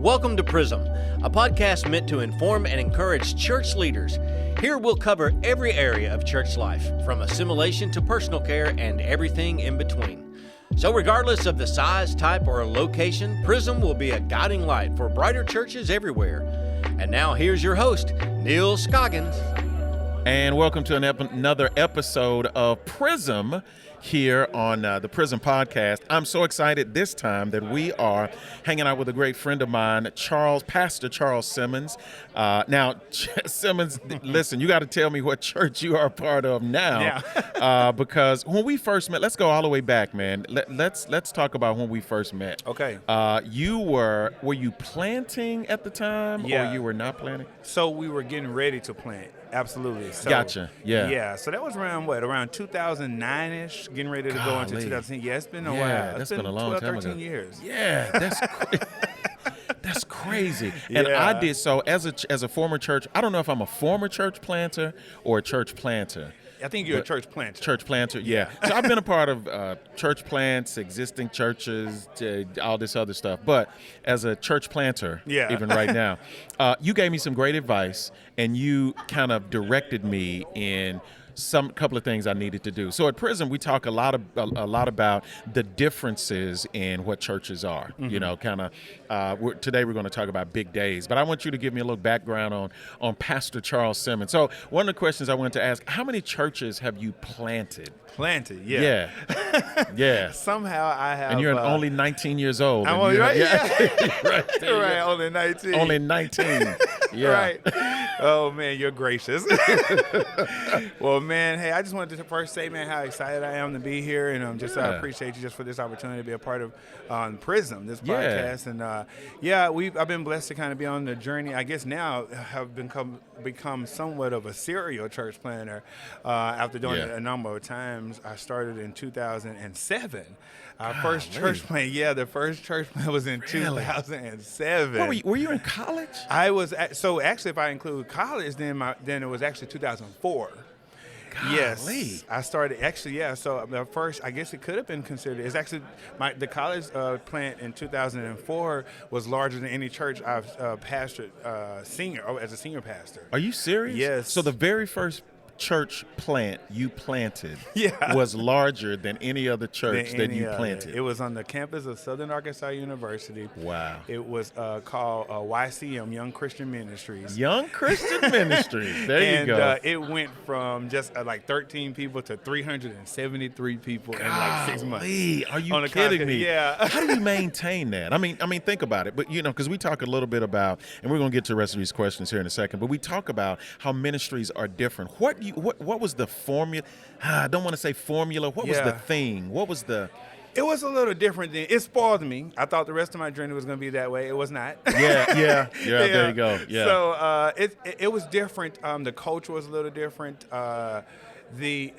Welcome to Prism, a podcast meant to inform and encourage church leaders. Here we'll cover every area of church life, from assimilation to personal care and everything in between. So regardless of the size, type, or location, Prism will be a guiding light for brighter churches everywhere. And now here's your host, Neal Scoggins. And welcome to another episode of Prism here on the Prism podcast. I'm so excited this time that we are hanging out with a great friend of mine, Pastor Charles Simmons. Now, Simmons, listen, you got to tell me what church you are a part of now, because when we first met, let's go all the way back, man. Let's talk about when we first met. Okay. Were you planting at the time, or you were not planting? So we were getting ready to plant. Absolutely. So, gotcha. Yeah. Yeah. So that was around 2009-ish, getting ready to go into 2010. Yeah, it's been a while. That's been a long 12, time 13 ago. years. Yeah, that's crazy. And I did so as a former church. I don't know if I'm a former church planter or a church planter. I think you're a church planter. Church planter, yeah. So I've been a part of church plants, existing churches, all this other stuff. But as a church planter, even right now, you gave me some great advice, and you kind of directed me in couple of things I needed to do. So at Prism, we talk a lot about the differences in what churches are. Mm-hmm. You know, kind of. Today we're going to talk about big days, but I want you to give me a little background on Pastor Charles Simmons. So one of the questions I wanted to ask: how many churches have you planted? Planted, yeah. Yeah. Somehow I have. And you're only 19 years old. I'm only right. Right, only 19. Only 19. Yeah. Right. Oh man, you're gracious. Well, man, hey, I just wanted to first say, man, how excited I am to be here, and I appreciate you just for this opportunity to be a part of Prism, this podcast, and I've been blessed to kind of be on the journey. I guess now have become somewhat of a serial church planner after doing it a number of times. I started in 2007. Our first church plant, the first church plant was in 2007. Were you in college? I was actually, if I include college, then it was actually 2004. Golly. Yes, I started So the first, I guess it could have been considered. It's actually the college plant in 2004 was larger than any church I've pastored as a senior pastor. Are you serious? Yes. So the very first church plant you planted was larger than any other church that you planted. It was on the campus of Southern Arkansas University. Wow. It was called YCM, Young Christian Ministries. Young Christian Ministries. There you go. And it went from just 13 people to 373 people in like 6 months. Are you kidding me? Yeah. How do you maintain that? I mean, think about it. But because we talk a little bit about, and we're going to get to the rest of these questions here in a second, but we talk about how ministries are different. What was the formula? I don't want to say formula. What was the thing? What was the... It was a little different. It spoiled me. I thought the rest of my journey was going to be that way. It was not. Yeah. There you go. Yeah. So it was different. The culture was a little different. The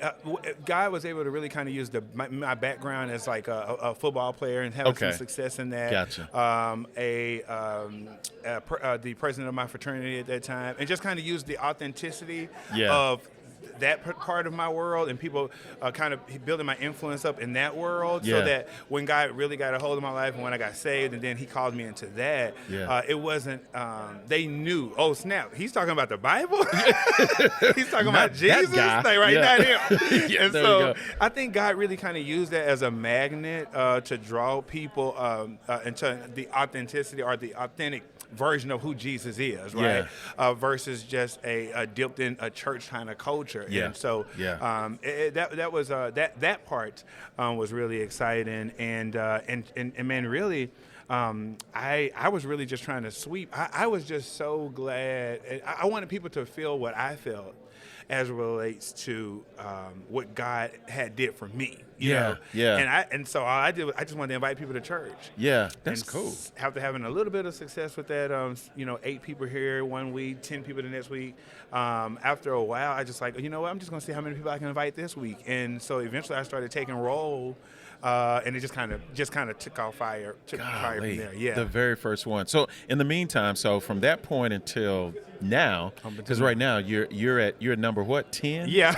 guy was able to really kind of use my background as like a football player and have some success in that. Gotcha. The president of my fraternity at that time, and just kind of use the authenticity of that part of my world, and people kind of building my influence up in that world, so that when God really got a hold of my life and when I got saved and then he called me into that, it wasn't, they knew, oh snap, he's talking about the Bible? He's talking about Jesus? Not him. And so I think God really kind of used that as a magnet to draw people into the authenticity or the authentic version of who Jesus is, right? Versus just a dipped in a church kind of culture. And so that was that part was really exciting, and man, really, I was really just trying to sweep. I was just so glad. I wanted people to feel what I felt as it relates to what God had did for me. You know? And so all I did was I just wanted to invite people to church. Yeah, that's cool. After having a little bit of success with that, 8 people here one week, 10 people the next week. After a while, I just I'm just going to see how many people I can invite this week. And so eventually, I started taking roll. And it just kind of took off fire. Fire from there. Yeah, the very first one. So in the meantime, from that point until now, because right now you're at number what, 10? Yeah.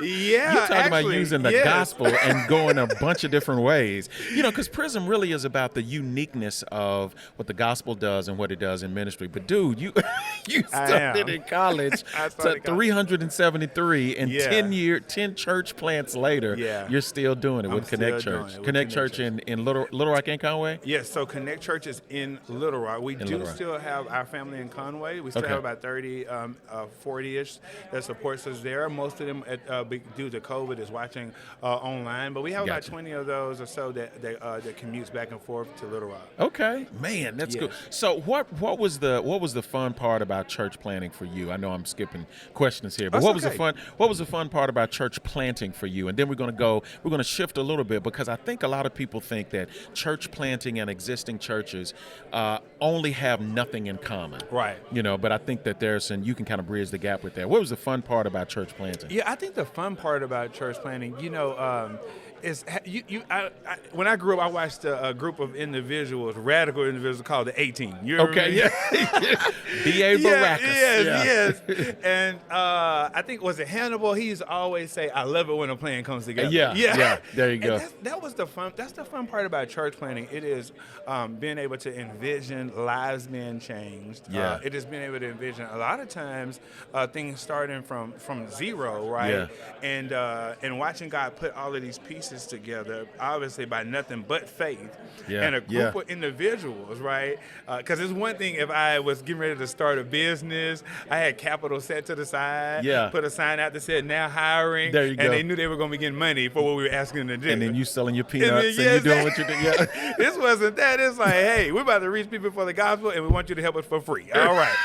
Yeah, You're talking about actually, using the yes. gospel and going a bunch of different ways. You know, because Prism really is about the uniqueness of what the gospel does and what it does in ministry. But dude, you started in college to 373 and Yeah. 10 church plants later, you're still doing it with Connect Church. Connect Church in Little Rock and Conway? Yes, so Connect Church is in Little Rock. We do still have our family in Conway. We still have about 30, 40-ish that supports us there. Most of them, due to COVID, is watching online. But we have about 20 of those or so that commutes back and forth to Little Rock. Okay, man, that's good. So what was the fun part about church planting for you? I know I'm skipping questions here, but what was the fun part about church planting for you? And then we're going to shift a little bit, because I think a lot of people think that church planting and existing churches only have nothing in common. Right. You know, but I think that and you can kind of bridge the gap with that. What was the fun part about church planting? Yeah, I think the fun part about church planting, is when I grew up, I watched a group of individuals, radical individuals called the 18. You remember me? B.A. Baracus. Yes. And I think, was it Hannibal? He used to always say, I love it when a plan comes together. Yeah, there you go. That was the fun. That's the fun part about church planting. It is being able to envision lives being changed. It is being able to envision a lot of times things starting from zero, right? Yeah. And watching God put all of these pieces together, obviously by nothing but faith, and a group of individuals, right? Because it's one thing if I was getting ready to start a business, I had capital set to the side, put a sign out that said now hiring, there you go. And they knew they were going to be getting money for what we were asking them to do. And then you selling your peanuts and you doing what you do. Yeah. This wasn't that. It's like, hey, we're about to reach people for the gospel, and we want you to help us for free. All right.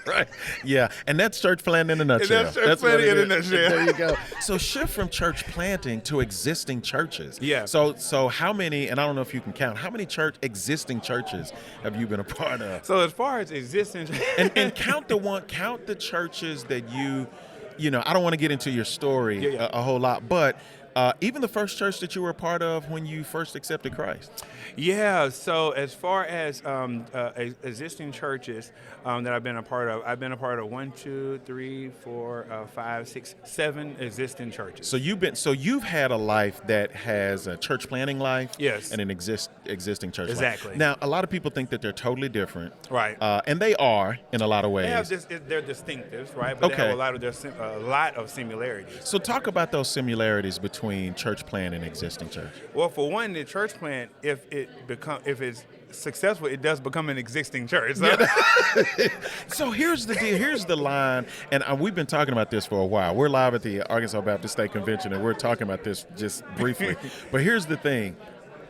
Right. Yeah. And that's church planting in a nutshell. That's church planting in a nutshell. There you go. So shift from church planting to existing churches. Yeah. So how many, and I don't know if you can count, how many existing churches have you been a part of? So as far as existing, and count the churches that you know, I don't want to get into your story a whole lot, but even the first church that you were a part of when you first accepted Christ. Yeah, so as far as existing churches that I've been a part of 1, 2, 3, 4, 5, 6, 7 existing churches. So you've had a life that has a church planting life, yes, and an existing church exactly. life. Now, a lot of people think that they're totally different, right? And they are in a lot of ways. They're distinctives, right? But they have a lot of similarities. So talk about those similarities between church plant and existing church. Well, for one, the church plant, if it's successful, it does become an existing church. So, so here's the deal. Here's the line, and we've been talking about this for a while. We're live at the Arkansas Baptist State Convention, and we're talking about this just briefly. But here's the thing.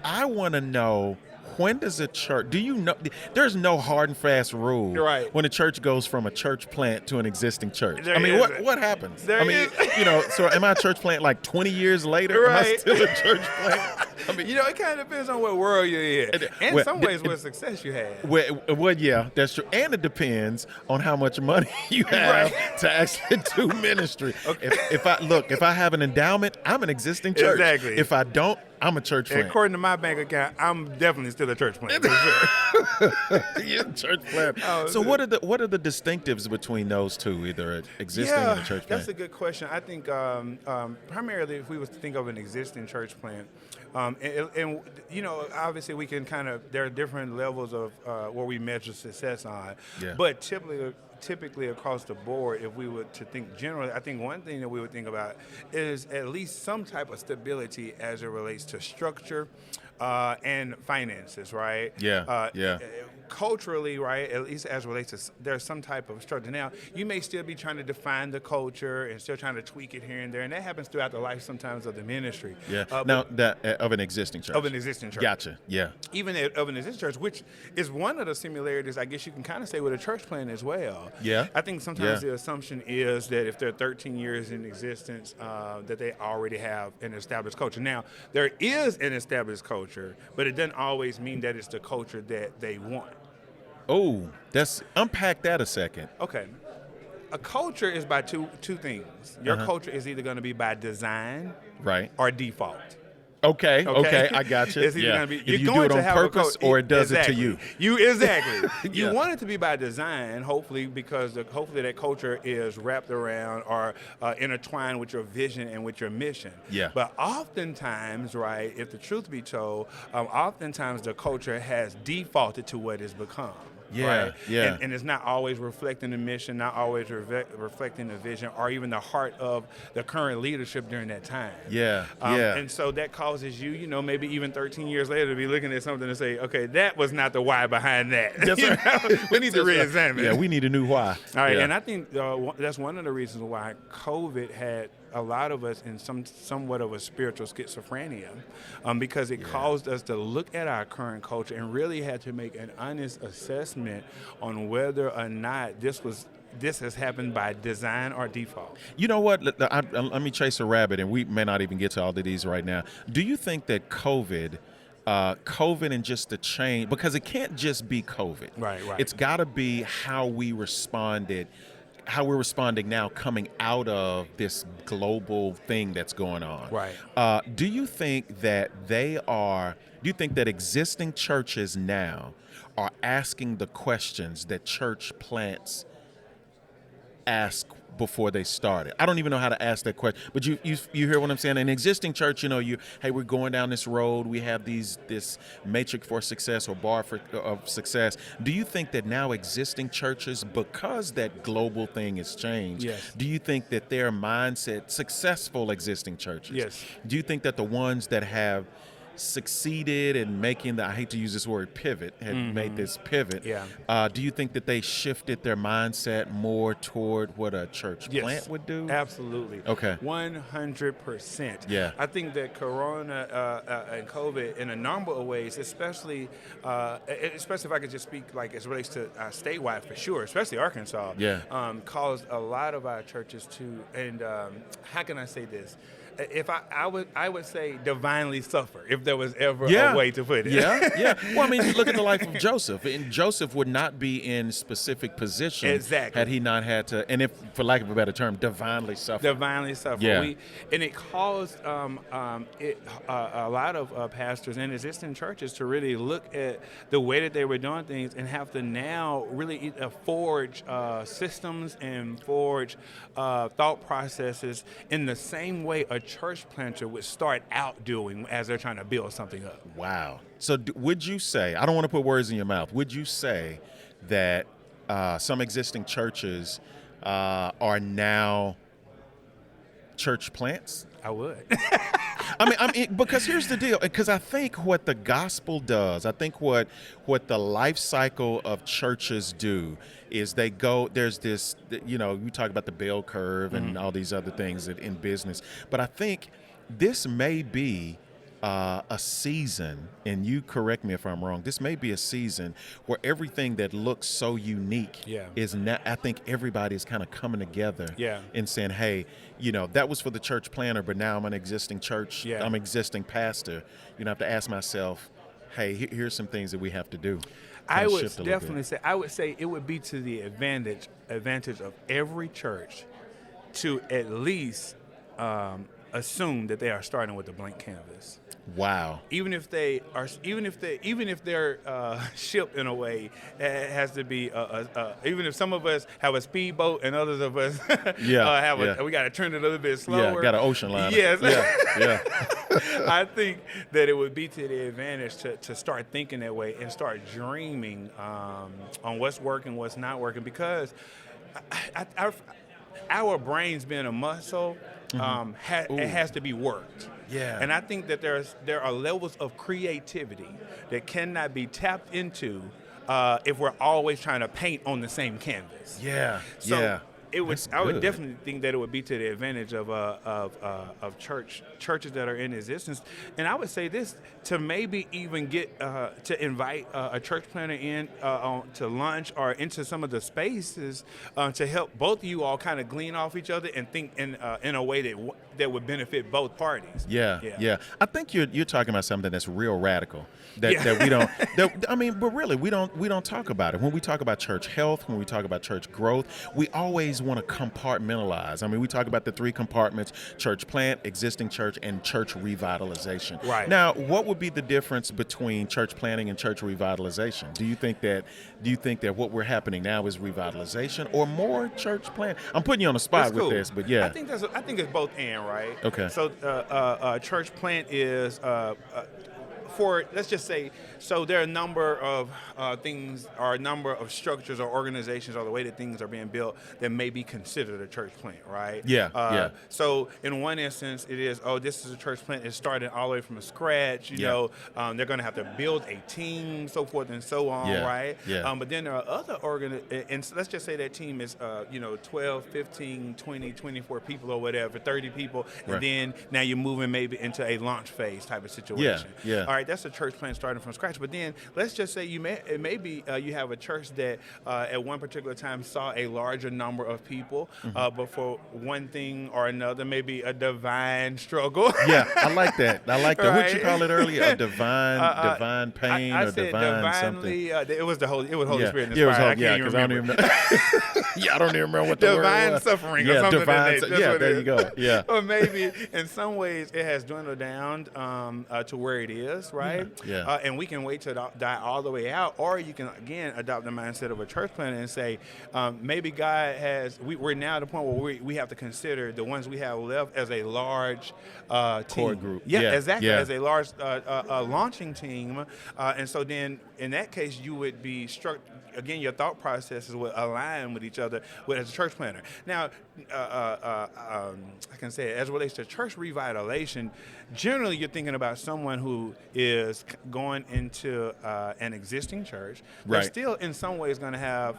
I want to know, when does a church, do you know, there's no hard and fast rule when a church goes from a church plant to an existing church. What happens? So am I a church plant like 20 years later? Am I still a church plant? It kind of depends on what world you're in. And in some ways, what success you had. Well, yeah, that's true. And it depends on how much money you have to actually do ministry. Okay. If I have an endowment, I'm an existing church. Exactly. If I don't, I'm a church plant. According to my bank account, I'm definitely still a church plant. For sure. You're a church plant. So what are the distinctives between those two, either an existing and a church plant? That's a good question. I think primarily, if we was to think of an existing church plant, obviously we can there are different levels of where we measure success on. Yeah. But typically across the board, if we were to think generally, I think one thing that we would think about is at least some type of stability as it relates to structure and finances, right? Culturally, right, at least as it relates to, there's some type of structure. Now, you may still be trying to define the culture and still trying to tweak it here and there, and that happens throughout the life sometimes of the ministry. Yeah. Now, of an existing church. Of an existing church. Gotcha. Yeah. Even of an existing church, which is one of the similarities, I guess you can kind of say, with a church plant as well. Yeah. I think sometimes the assumption is that if they're 13 years in existence, that they already have an established culture. Now, there is an established culture, but it doesn't always mean that it's the culture that they want. Oh, unpack that a second. Okay. A culture is by two things. Your culture is either going to be by design, right, or default. Okay, I got you. It's either going to be if you're you going do it to on have purpose, or it does exactly. it to you. Exactly. You Yeah. want it to be by design, hopefully, because hopefully that culture is wrapped around or intertwined with your vision and with your mission. Yeah. But oftentimes, right, if the truth be told, oftentimes the culture has defaulted to what it's become. Yeah, right? yeah. And it's not always reflecting the mission, not always reflecting the vision, or even the heart of the current leadership during that time. Yeah, And so that causes you, maybe even 13 years later to be looking at something and say, okay, that was not the why behind that. That's right. We need to re-examine. Yeah, we need a new why. All right, yeah. and I think that's one of the reasons why COVID had a lot of us in somewhat of a spiritual schizophrenia, because it caused us to look at our current culture and really had to make an honest assessment on whether or not this has happened by design or default. You know what? Let me chase a rabbit, and we may not even get to all of these right now. Do you think that COVID and just the change, because it can't just be COVID. Right. It's got to be how we responded, how we're responding now coming out of this global thing that's going on. Right. Do you think that existing churches now are asking the questions that church plants ask before they started? I don't even know how to ask that question, but you hear what I'm saying? An existing church, hey, we're going down this road. We have this matrix for success or bar of success. Do you think that now existing churches, because that global thing has changed, yes, do you think that their mindset, successful existing churches, yes, do you think that the ones that have succeeded in making I hate to use this word pivot, made this pivot, do you think that they shifted their mindset more toward what a church plant would do? Absolutely. Okay. 100%. Yeah. I think that Corona and COVID, in a number of ways, especially if I could just speak like as it relates to statewide for sure, especially Arkansas, caused a lot of our churches to, and how can I say this? If I would say divinely suffer, if there was ever a way to put it. Yeah. Well, I mean, look at the life of Joseph. And Joseph would not be in specific position had he not had to, and if, for lack of a better term, divinely suffer. Yeah. And it caused a lot of pastors and existing churches to really look at the way that they were doing things and have to now really forge systems and forge thought processes in the same way a church planter would start out doing as they're trying to build something up. Wow. So would you say, I don't want to put words in your mouth, would you say that some existing churches are now church plants? I would. I mean, because here's the deal. Because I think what the gospel does, I think what the life cycle of churches do is they go, there's this, you talk about the bell curve and all these other things in business. But I think this may be a season, and you correct me if I'm wrong, this may be a season where everything that looks so unique is now, I think everybody's kind of coming together and saying, hey, that was for the church planter, but now I'm an existing church, I'm an existing pastor. I have to ask myself, hey, here's some things that we have to do. I would definitely say it would be to the advantage of every church to at least assume that they are starting with a blank canvas. Wow. Even if they're shipped in a way, it has to be even if some of us have a speedboat and others of us we got to turn it a little bit slower. Yeah, got an ocean liner. Yes. Yeah. I think that it would be to the advantage to start thinking that way and start dreaming on what's working, what's not working, because our brains being a muscle, it has to be worked. Yeah. And I think that there are levels of creativity that cannot be tapped into if we're always trying to paint on the same canvas. Yeah. So I would definitely think that it would be to the advantage of churches that are in existence. And I would say this, to maybe even get to invite a church planter in to lunch or into some of the spaces to help both of you all kind of glean off each other and think in a way that that would benefit both parties. Yeah. I think you're talking about something that's real radical. That we don't. But really, we don't talk about it when we talk about church health. When we talk about church growth, we always want to compartmentalize. I mean, we talk about the three compartments: church plant, existing church, and church revitalization. Right. Now, what would be the difference between church planting and church revitalization? Do you think that what we're happening now is revitalization or more church plant? I'm putting you on the spot with this, but yeah. I think it's both and, right? Okay. So church plant is for, let's just say, so there are a number of things, or a number of structures or organizations, or the way that things are being built that may be considered a church plant, right? Yeah. So in one instance, it is, this is a church plant. It's starting all the way from scratch. You know, they're going to have to build a team, so forth and so on, right? Yeah. But then there are other and so let's just say that team is, 12, 15, 20, 24 people or whatever, 30 people, and then now you're moving maybe into a launch phase type of situation. Yeah. All right, that's a church plant starting from scratch. But then let's just say you have a church that at one particular time saw a larger number of people, but for one thing or another, maybe a divine struggle. Yeah, I like that. Right? What you call it earlier? A divine pain I or said divine divinely, something. It was Holy Spirit inspired. Because I don't even know. I don't even remember what the divine word was. suffering or something. There you go. Yeah. Or maybe in some ways it has dwindled down to where it is, right? Yeah. And we can wait to die all the way out, or you can again adopt the mindset of a church planter and say, maybe God we're now at the point where we have to consider the ones we have left as a large core team. group. Yeah, exactly. As a large launching team, and so then in that case you would be struck. Again, your thought processes will align with each other as a church planter. Now, I can say as it relates to church revitalization, generally you're thinking about someone who is going into an existing church. They're still in some ways going to have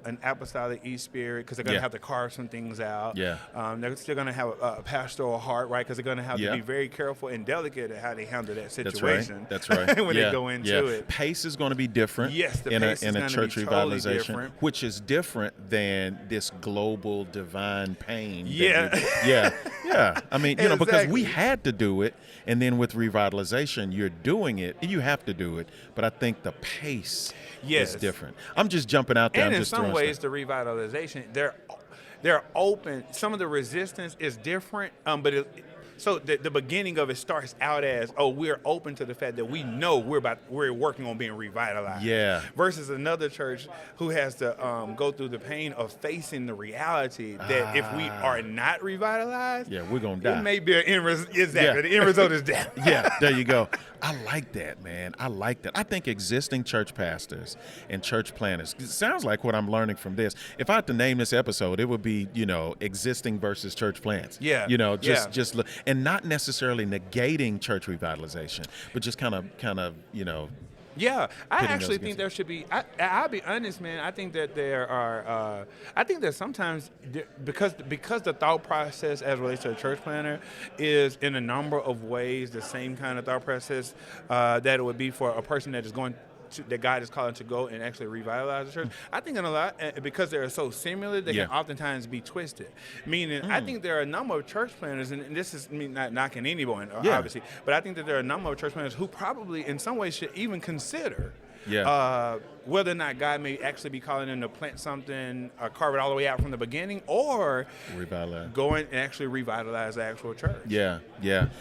an apostolic e-spirit because they're going to have to carve some things out. They're still going to have a pastoral heart, right? Because they're going to have to be very careful and delicate at how they handle that situation. That's right. when they go into it. Pace is going to be different. Yes, the in pace is a going church to be totally revitalization, different. which is different than this global divine pain. Yeah. I mean, because we had to do it, and then with revitalization, you're doing it. You have to do it, but I think the pace is different. I'm just jumping out there. And in some ways, the revitalization, they're open. Some of the resistance is different, but so the beginning of it starts out as, we're open to the fact that we know we're working on being revitalized. Yeah. Versus another church who has to go through the pain of facing the reality that if we are not revitalized, we're gonna die. It may be an end result. Exactly. The end result is death. There you go. I like that, man. I like that. I think existing church pastors and church planners, it sounds like what I'm learning from this. If I had to name this episode, it would be, existing versus church plants. Just look, and not necessarily negating church revitalization, but just kind of. Yeah, I actually think there should be. I'll be honest, man. I think that there are. I think that sometimes because the thought process as it relates to a church planner is in a number of ways the same kind of thought process that it would be for a person that is going that God is calling to go and actually revitalize the church. I think in a lot, because they're so similar, they can oftentimes be twisted. Meaning, I think there are a number of church planners, and this is me not knocking anyone, obviously, but I think that there are a number of church planners who probably in some ways should even consider whether or not God may actually be calling them to plant something, carve it all the way out from the beginning, or go in and actually revitalize the actual church. Yeah.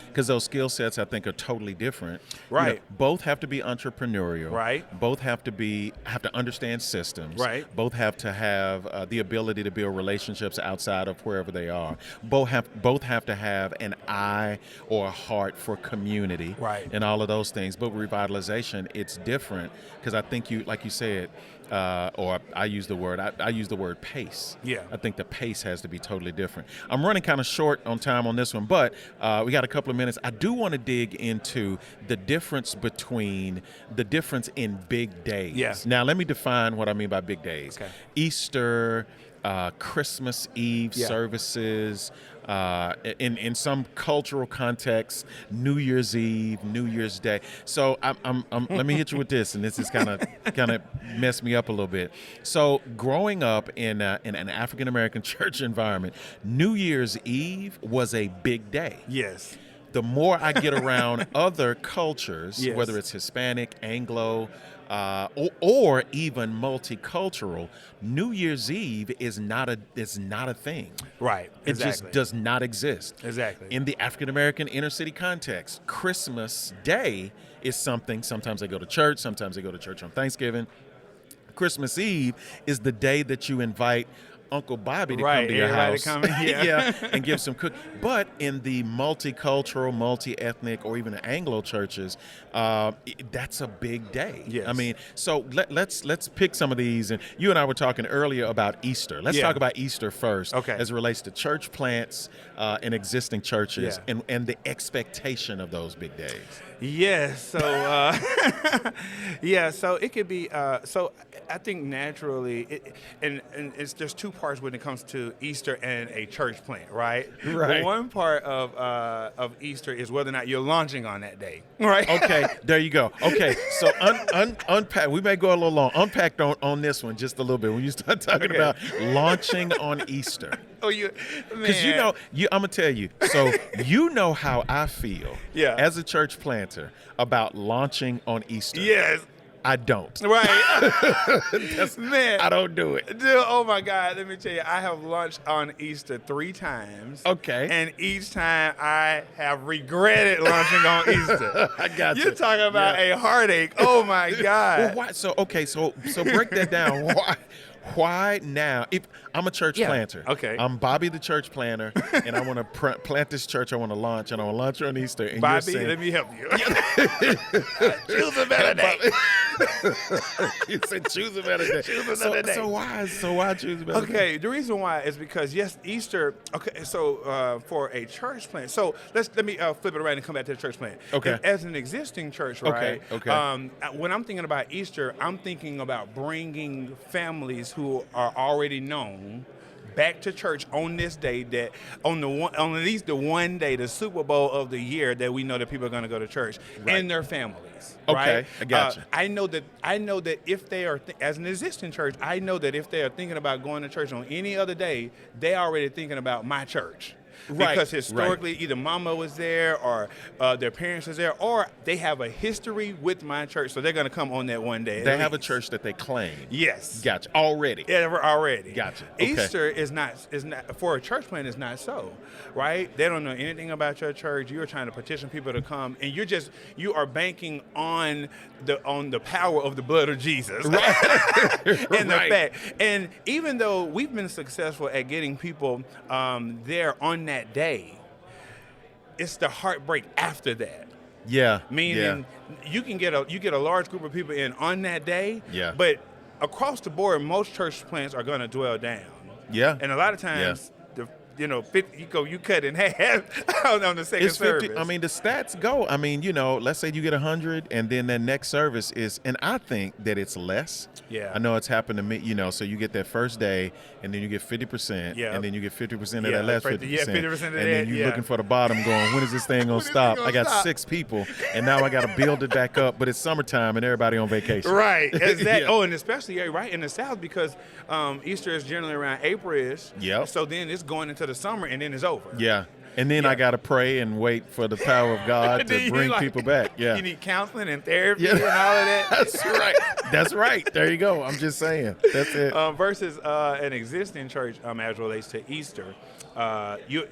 Because those skill sets, I think, are totally different. Right. Both have to be entrepreneurial. Right. Both have to understand systems. Right. Both have to have the ability to build relationships outside of wherever they are. Both have to have an eye or a heart for community. Right. And all of those things. But revitalization, it's different because I think like you said, or I use the word pace. Yeah. I think the pace has to be totally different. I'm running kind of short on time on this one, but we got a couple of minutes. I do want to dig into the difference in big days. Yes. Now, let me define what I mean by big days. Okay. Easter, Christmas Eve services. In some cultural contexts, New Year's Eve, New Year's Day. So let me hit you with this, and this is kind of messed me up a little bit. So growing up in an African American church environment, New Year's Eve was a big day. Yes. The more I get around other cultures, whether it's Hispanic, Anglo, or even multicultural, New Year's Eve is not a thing. Right. It just does not exist. Exactly. In the African American inner city context, Christmas Day is something. Sometimes they go to church. Sometimes they go to church on Thanksgiving. Christmas Eve is the day that you invite Uncle Bobby to come to your house and give some cook. But in the multicultural, multi-ethnic, or even the Anglo churches, that's a big day. Yes. I mean, so let's pick some of these. And you and I were talking earlier about Easter. Let's talk about Easter first, as it relates to church plants and existing churches, and the expectation of those big days. Yes. So, so it could be. So I think naturally, and it's there's two parts when it comes to Easter and a church plant, right? Right. One part of Easter is whether or not you're launching on that day, right? Okay, there you go. Okay, so unpack. We may go a little long. Unpack on this one just a little bit when you start talking about launching on Easter. Oh, because I'm gonna tell you. So you know how I feel as a church planter about launching on Easter. Yes. I don't. Right. Man. I don't do it. Dude, oh my God. Let me tell you, I have launched on Easter 3 times. Okay. And each time I have regretted launching on Easter. I got you. You're talking about a heartache. Oh my God. Well, why? So break that down. Why now? If I'm a church planter, I'm Bobby the church planter, and I want to plant this church. I want to launch, and I want to launch on Easter. And Bobby, let me help you. Choose a better day. You said choose a better day. Choose another day. So why choose a better day? Okay, the reason why is because Easter. Okay, so for a church plant. So let me flip it around and come back to the church plant. Okay. As an existing church, right? Okay. When I'm thinking about Easter, I'm thinking about bringing families who are already known back to church on this day, that on at least the one day, the Super Bowl of the year, that we know that people are going to go to church and their families. Okay, right? I got you. I know that if they are as an existing church, I know that if they are thinking about going to church on any other day, they're already thinking about my church. Right, because historically, either mama was there or their parents was there, or they have a history with my church, so they're going to come on that one day. They have a church that they claim. Yes. Gotcha. Already. Yeah, already. Gotcha. Okay. Easter is not for a church plant. Is not so, right? They don't know anything about your church. You are trying to petition people to come, and you are banking on the power of the blood of Jesus, right? And the fact. And even though we've been successful at getting people there on that day, it's the heartbreak after that. Yeah. Meaning you get a large group of people in on that day. Yeah. But across the board, most church plants are going to dwell down. Yeah. And a lot of times, you cut in half on the second service. I mean, the stats go. I mean, let's say you get 100, and then that next service is, and I think that it's less. Yeah. I know it's happened to me. So you get that first day, and then you get 50%, and then you get 50% of that last 50%. Yeah, 50% of that. And then you're looking for the bottom, going, when is this thing gonna stop? I got 6 people, and now I got to build it back up. But it's summertime, and everybody on vacation. Right. Exactly. Oh, and especially right in the South, because Easter is generally around April-ish. Yep. So then it's going into the summer, and then it's over. Yeah. And then I got to pray and wait for the power of God to bring people back. Yeah. You need counseling and therapy and all of that. That's right. That's right. There you go. I'm just saying. That's it. Versus an existing church as it relates to Easter. Your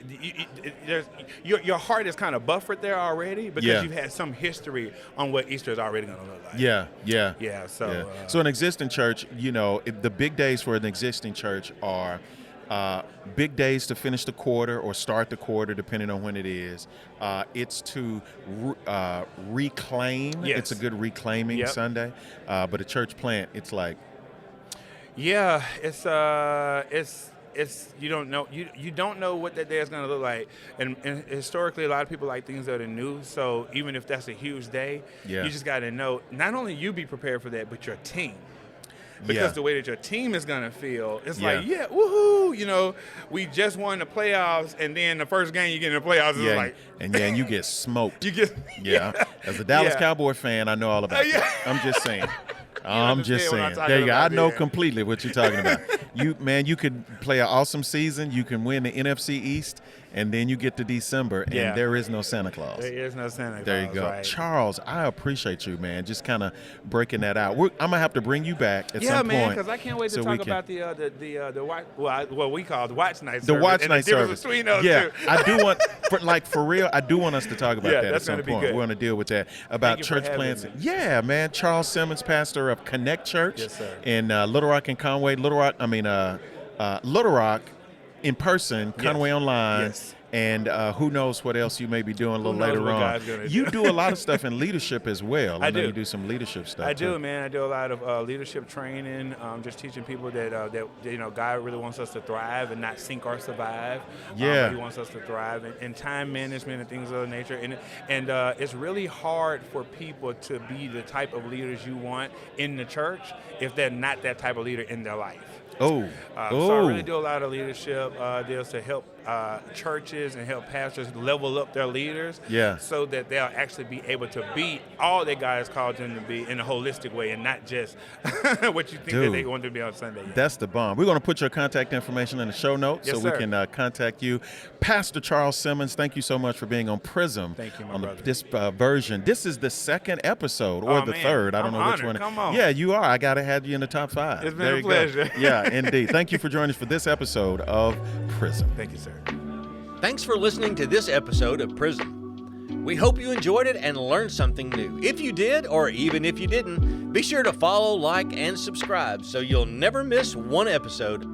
heart is kind of buffered there already because you've had some history on what Easter is already going to look like. Yeah. So an existing church, the big days for an existing church are big days to finish the quarter or start the quarter, depending on when it is. It's to reclaim. Yes. It's a good reclaiming Sunday. But a church plant, it's like. Yeah, it's you don't know what that day is going to look like, and historically a lot of people like things that are new. So even if that's a huge day, you just got to know not only you be prepared for that, but your team. because the way that your team is going to feel, it's like, woohoo, you know, we just won the playoffs, and then the first game you get in the playoffs is like. And you get smoked. Yeah. As a Dallas Cowboy fan, I know all about it. I'm just saying. I'm just saying. There you go. I know completely what you're talking about. You could play an awesome season. You can win the NFC East, and then you get to December, and there is no Santa Claus. There is no Santa Claus. There you go. Right. Charles, I appreciate you, man, just kind of breaking that out. I'm going to have to bring you back at some point. Yeah, man, because I can't wait to talk about the what we call the watch night service. The watch night service. Between those two. I do want, for real, I do want us to talk about that at some point. We're going to deal with that, about church plants. Yeah, man. Charles Simmons, pastor of Connect Church in Little Rock and Conway. Little Rock in person, Conway online. And who knows what else you may be doing a little later on. You do a lot of stuff in leadership as well. I know you do some leadership stuff. I do, man. I do a lot of leadership training, just teaching people that you know, God really wants us to thrive and not sink or survive. He wants us to thrive in time management and things of that nature. And it's really hard for people to be the type of leaders you want in the church if they're not that type of leader in their life. So I really do a lot of leadership deals to help churches and help pastors level up their leaders so that they'll actually be able to be all that God has called them to be in a holistic way and not just what you think that they want to be on Sunday. That's the bomb. We're going to put your contact information in the show notes we can contact you. Pastor Charles Simmons, thank you so much for being on Prism. Thank you, my brother. This version. This is the second episode or the third. I don't know which one. Come on. Yeah, you are. I got to have you in the top 5. It's been a pleasure. Yeah, indeed. Thank you for joining us for this episode of Prism. Thank you, sir. Thanks for listening to this episode of Prism. We hope you enjoyed it and learned something new. If you did, or even if you didn't, be sure to follow, like, and subscribe so you'll never miss one episode